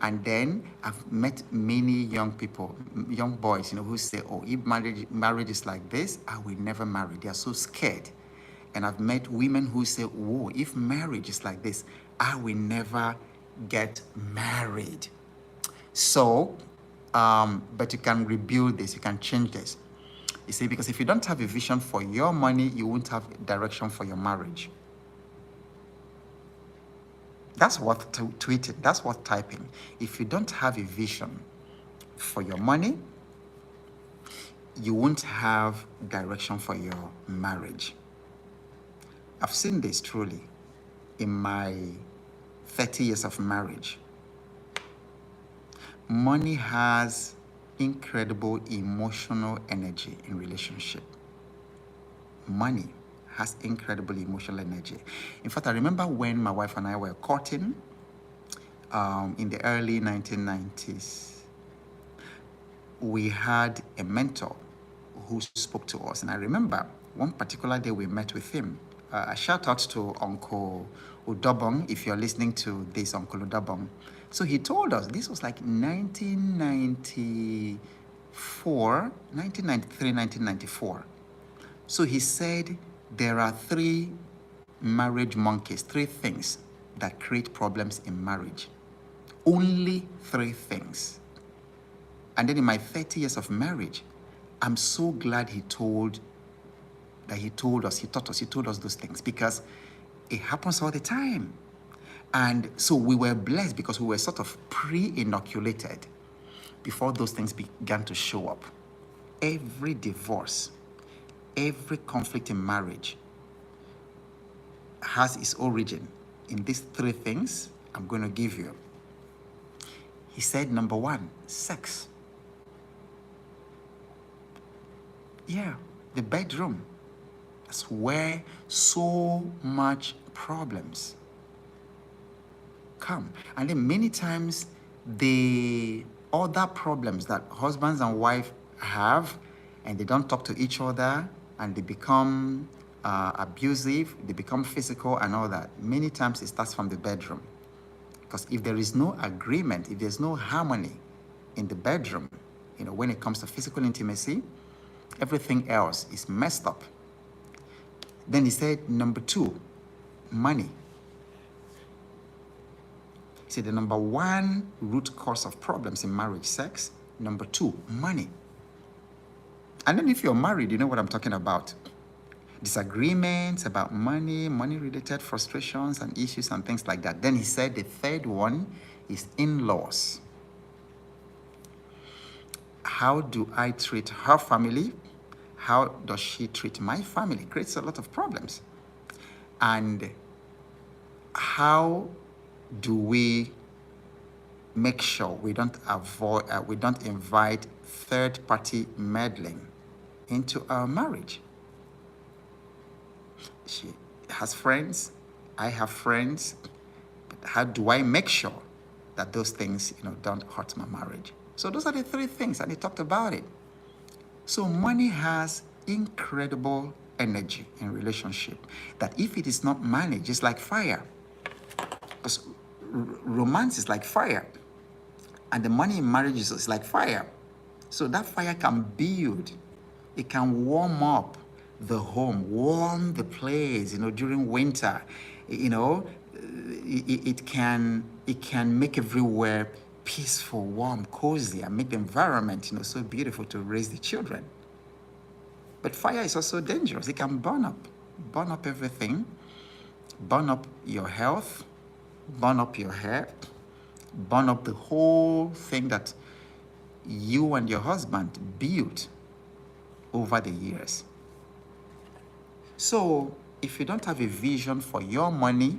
And then I've met many young people, young boys, who say, oh, if marriage is like this, I will never marry. They are so scared. And I've met women who say, whoa, if marriage is like this, I will never get married. So, but you can rebuild this, you can change this. You see, because if you don't have a vision for your money, you won't have direction for your marriage. That's worth tweeting, that's worth typing. If you don't have a vision for your money, you won't have direction for your marriage. I've seen this truly in my 30 years of marriage. Money has incredible emotional energy in relationship. Money has incredible emotional energy. In fact, I remember when my wife and I were courting in the early 1990s, we had a mentor who spoke to us. And I remember one particular day we met with him. A shout out to Uncle Udobong, if you're listening to this, Uncle Udobong. So he told us, this was like 1993, 1994. So he said, there are 3 marriage monkeys, 3 things that create problems in marriage. Only 3 things. And then in my 30 years of marriage, I'm so glad he told us those things, because it happens all the time. And so we were blessed because we were sort of pre-inoculated before those things began to show up. Every divorce, every conflict in marriage has its origin in these 3 things I'm going to give you. He said, number 1, sex. Yeah, the bedroom. That's where so much problems come. And then many times the other problems that husbands and wife have, and they don't talk to each other, and they become abusive, they become physical and all that. Many times it starts from the bedroom. Because if there is no agreement, if there's no harmony in the bedroom, when it comes to physical intimacy, everything else is messed up. Then he said, number 2, money. He said the number 1 root cause of problems in marriage, sex. Number 2, money. And then if you're married, you know what I'm talking about. Disagreements about money, money-related frustrations and issues and things like that. Then he said the 3rd one is in-laws. How do I treat her family? How does she treat my family? It creates a lot of problems. And how do we make sure we don't invite third-party meddling into our marriage? She has friends, I have friends, but how do I make sure that those things, don't hurt my marriage? So those are the 3 things, and he talked about it. So money has incredible energy in relationship that if it is not managed, it's like fire. Because romance is like fire, and the money in marriage is like fire. So that fire can build, it can warm up the home, warm the place, during winter. It can make everywhere peaceful, warm, cozy, and make the environment, so beautiful to raise the children. But fire is also dangerous. It can burn up everything, burn up your health, burn up your hair, burn up the whole thing that you and your husband built over the years. So if you don't have a vision for your money,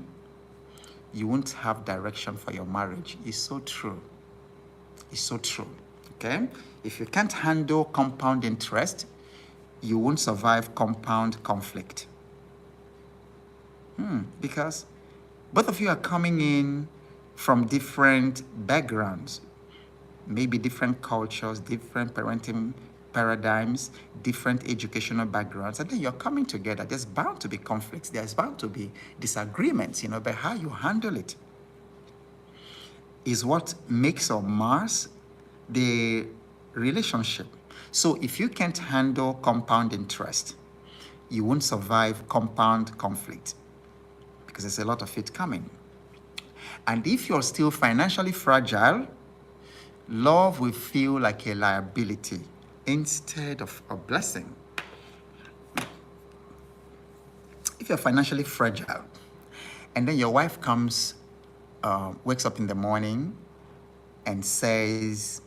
you won't have direction for your marriage. It's so true. It's so true. Okay? If you can't handle compound interest, you won't survive compound conflict. Because both of you are coming in from different backgrounds, maybe different cultures, different parenting paradigms, different educational backgrounds, and then you're coming together. There's bound to be conflicts. There's bound to be disagreements, but how you handle it is what makes or mars the relationship. So if you can't handle compound interest, you won't survive compound conflict because there's a lot of it coming. And if you're still financially fragile, love will feel like a liability instead of a blessing. If you're financially fragile, and then your wife comes, wakes up in the morning and says,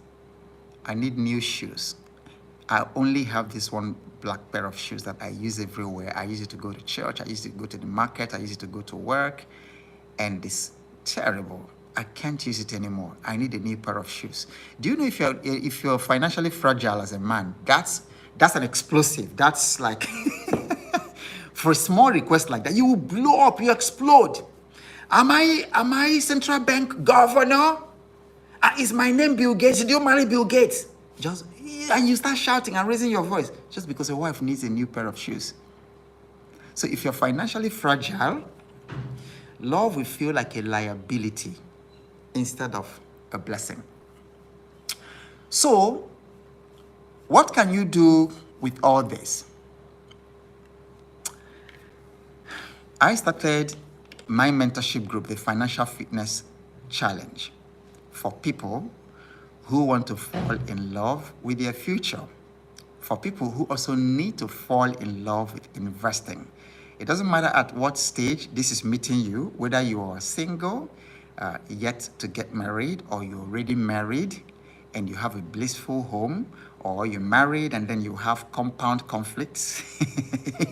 I need new shoes. I only have this one black pair of shoes that I use everywhere. I use it to go to church. I use it to go to the market. I use it to go to work. And it's terrible. I can't use it anymore. I need a new pair of shoes. Do you know if you're financially fragile as a man, that's an explosive. That's like for a small request like that, you will blow up, you explode. Am I central bank governor? Is my name Bill Gates? Did you marry Bill Gates? And you start shouting and raising your voice just because your wife needs a new pair of shoes. So if you're financially fragile, love will feel like a liability instead of a blessing. So, what can you do with all this? I started my mentorship group, the Financial Fitness Challenge, for people who want to fall in love with their future, for people who also need to fall in love with investing. It doesn't matter at what stage this is meeting you, whether you are single, yet to get married, or you're already married and you have a blissful home, or you're married and then you have compound conflicts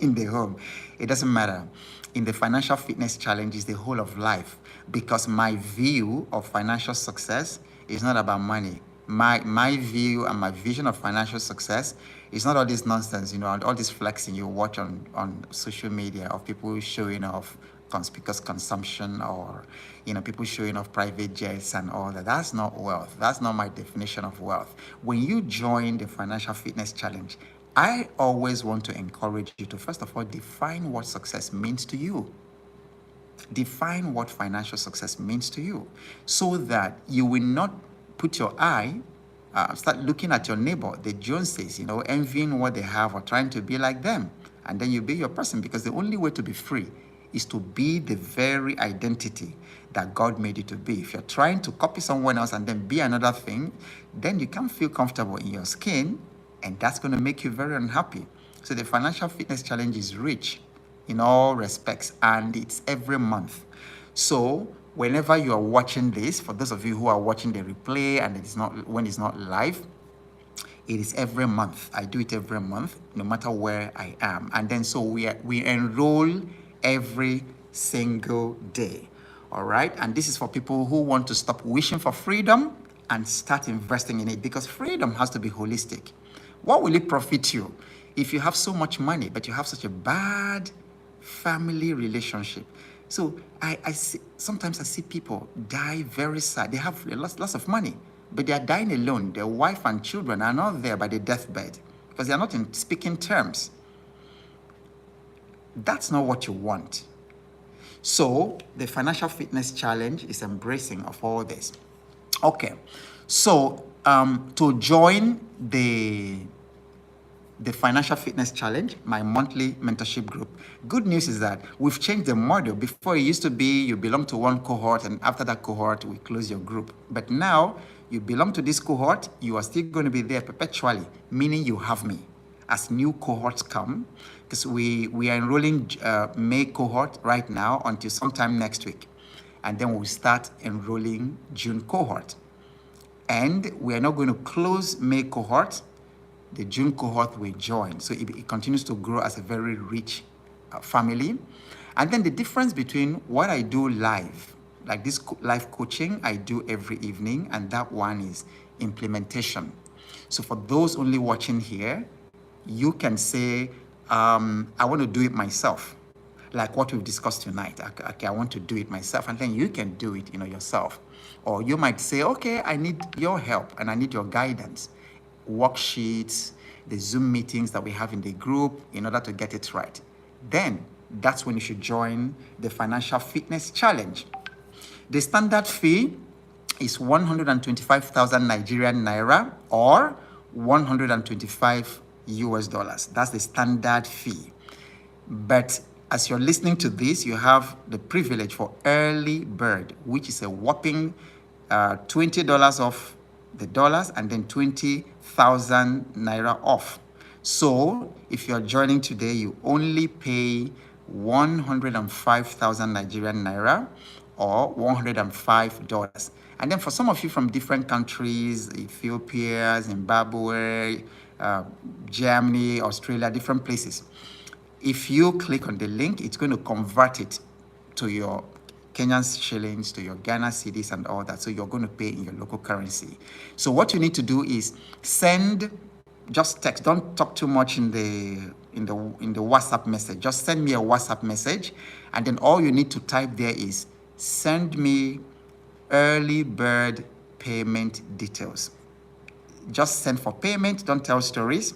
in the home. It doesn't matter. In the Financial Fitness Challenge is the whole of life, because my view of financial success is not about money. My view and my vision of financial success is not all this nonsense, all this flexing you watch on social media of people showing off conspicuous consumption, or people showing off private jets and all that. That's not wealth. That's not my definition of wealth. When you join the Financial Fitness Challenge, I always want to encourage you to, first of all, define what success means to you. Define what financial success means to you, so that you will not put your eye, start looking at your neighbor, the Joneses, envying what they have or trying to be like them. And then you be your person, because the only way to be free is to be the very identity that God made you to be. If you're trying to copy someone else and then be another thing, then you can't feel comfortable in your skin, and that's going to make you very unhappy. So the Financial Fitness Challenge is rich in all respects, and it's every month. So whenever you are watching this, for those of you who are watching the replay and when it's not live, it is every month. I do it every month, no matter where I am. And then so we enroll every single day. All right? And this is for people who want to stop wishing for freedom and start investing in it, because freedom has to be holistic. What will it profit you if you have so much money, but you have such a bad family relationship? So sometimes I see people die very sad. They have lots of money, but they are dying alone. Their wife and children are not there by the deathbed because they are not in speaking terms. That's not what you want. So the Financial Fitness Challenge is embracing of all this. Okay, so to join the Financial Fitness Challenge, my monthly mentorship group, good news is that we've changed the model. Before, it used to be you belong to one cohort, and after that cohort, we close your group. But now, you belong to this cohort, you are still going to be there perpetually, meaning you have me. As new cohorts come, because we are enrolling May cohort right now until sometime next week. And then we'll start enrolling June cohort. And we are not going to close May cohort. The June cohort will join. So it continues to grow as a very rich family. And then the difference between what I do live, like this live coaching I do every evening, and that one is implementation. So for those only watching here, you can say, I want to do it myself. Like what we've discussed tonight. Okay, I want to do it myself. And then you can do it, yourself. Or you might say, okay, I need your help and I need your guidance. Worksheets, the Zoom meetings that we have in the group in order to get it right. Then that's when you should join the Financial Fitness Challenge. The standard fee is 125,000 Nigerian naira or 125 US dollars. That's the standard fee. But as you're listening to this, you have the privilege for early bird, which is a whopping $20 off the dollars and then 20,000 naira off. So if you're joining today, you only pay 105,000 Nigerian naira or $105. And then for some of you from different countries, Ethiopia, Zimbabwe, Germany, Australia, different places, if you click on the link, it's going to convert it to your Kenyan shillings, to your Ghana cedis and all that. So you're going to pay in your local currency. So what you need to do is just text. Don't talk too much in the WhatsApp message. Just send me a WhatsApp message, and then all you need to type there is send me early bird payment details. Just send for payment. Don't tell stories.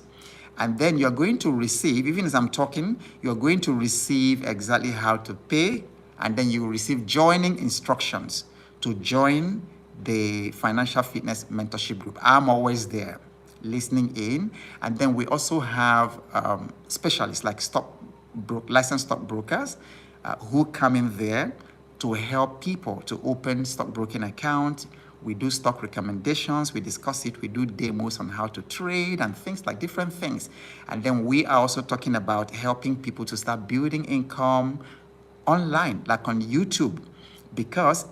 And then you're going to receive, even as I'm talking, you're going to receive exactly how to pay, and then you will receive joining instructions to join the Financial Fitness Mentorship Group. I'm always there listening in. And then we also have specialists like licensed stockbrokers who come in there to help people to open stockbroking accounts. We do stock recommendations, we discuss it, we do demos on how to trade and things like different things. And then we are also talking about helping people to start building income online, like on YouTube. Because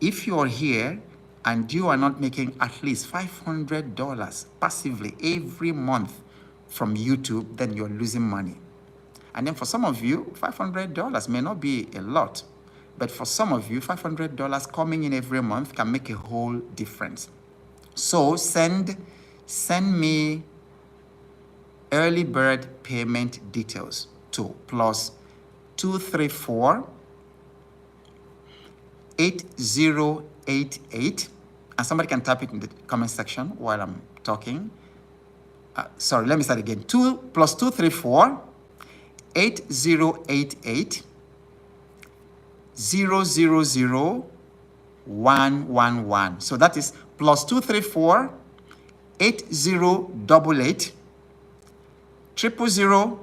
if you're here and you are not making at least $500 passively every month from YouTube, then you're losing money. And then for some of you, $500 may not be a lot. But for some of you, $500 coming in every month can make a whole difference. So send me early bird payment details to +234 8088. And somebody can type it in the comment section while I'm talking. Sorry, let me start again. +234 8088 000111. So that is +234 8088 000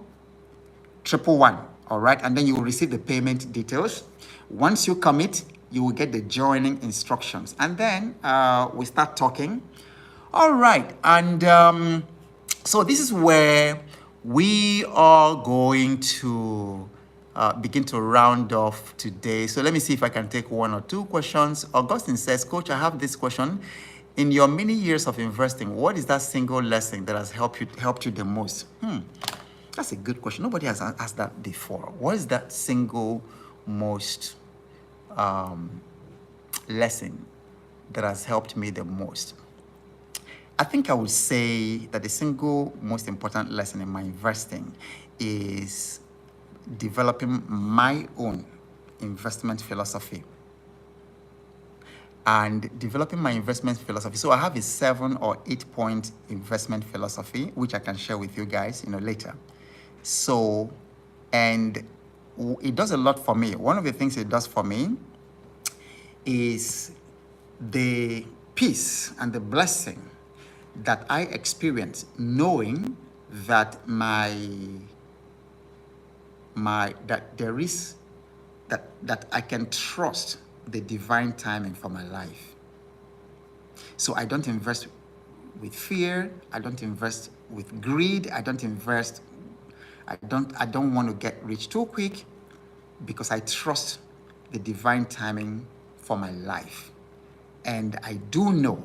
111. All right, and then you will receive the payment details. Once you commit, you will get the joining instructions, and then we start talking. All right, and so this is where we are going to begin to round off today. So let me see if I can take one or two questions. Augustine says, Coach, I have this question. In your many years of investing, what is that single lesson that has helped you the most? That's a good question. Nobody has asked that before. What is that single most lesson that has helped me the most? I think I would say that the single most important lesson in my investing is developing my own investment philosophy. And developing my investment philosophy. So I have a 7 or 8 point investment philosophy, which I can share with you guys, later. So, and it does a lot for me. One of the things it does for me is the peace and the blessing that I experience knowing that that I can trust the divine timing for my life. So I don't invest with fear. I don't invest with greed. I don't want to get rich too quick, because I trust the divine timing for my life. And I do know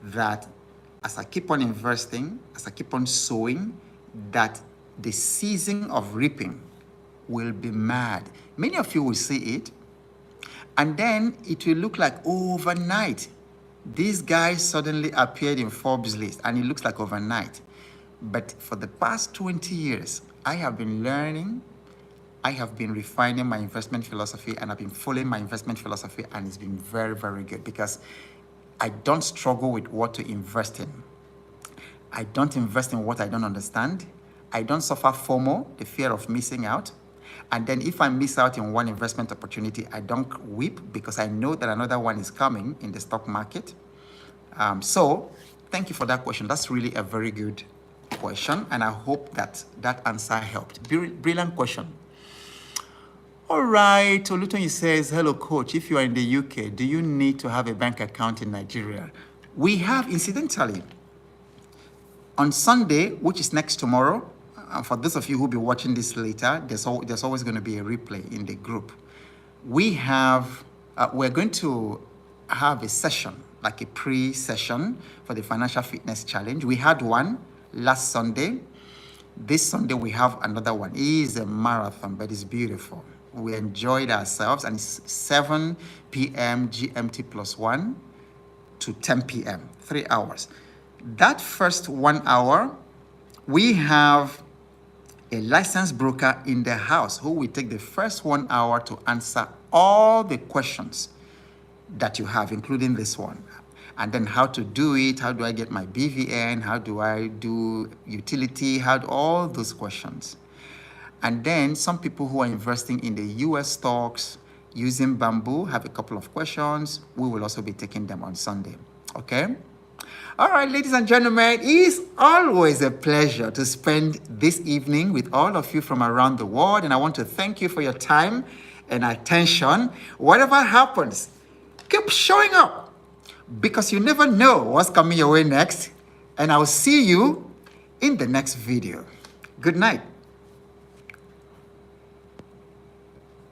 that as I keep on investing, as I keep on sowing, that the season of reaping will be mad. Many of you will see it, and then it will look like overnight. This guy suddenly appeared in Forbes list, and it looks like overnight. But for the past 20 years, I have been learning, I have been refining my investment philosophy, and I've been following my investment philosophy, and it's been very, very good, because I don't struggle with what to invest in. I don't invest in what I don't understand. I don't suffer FOMO, the fear of missing out. And then if I miss out in one investment opportunity, I don't weep because I know that another one is coming in the stock market. So thank you for that question. That's really a very good question. And I hope that that answer helped. Brilliant question. All right, Olutoyin says, hello, coach. If you are in the UK, do you need to have a bank account in Nigeria? We have, incidentally, on Sunday, which is next tomorrow, for those of you who will be watching this later, there's always going to be a replay in the group. We're going to have a session, like a pre-session for the Financial Fitness Challenge. We had one last Sunday. This Sunday, we have another one. It is a marathon, but it's beautiful. We enjoyed ourselves, and it's 7 p.m. GMT +1 to 10 p.m., 3 hours. That first 1 hour, we have a licensed broker in the house who will take the first 1 hour to answer all the questions that you have, including this one. And then how to do it, how do I get my BVN, how do I do utility, all those questions. And then some people who are investing in the US stocks using Bamboo have a couple of questions. We will also be taking them on Sunday, okay? All right, ladies and gentlemen, it is always a pleasure to spend this evening with all of you from around the world. And I want to thank you for your time and attention. Whatever happens, keep showing up because you never know what's coming your way next. And I'll see you in the next video. Good night.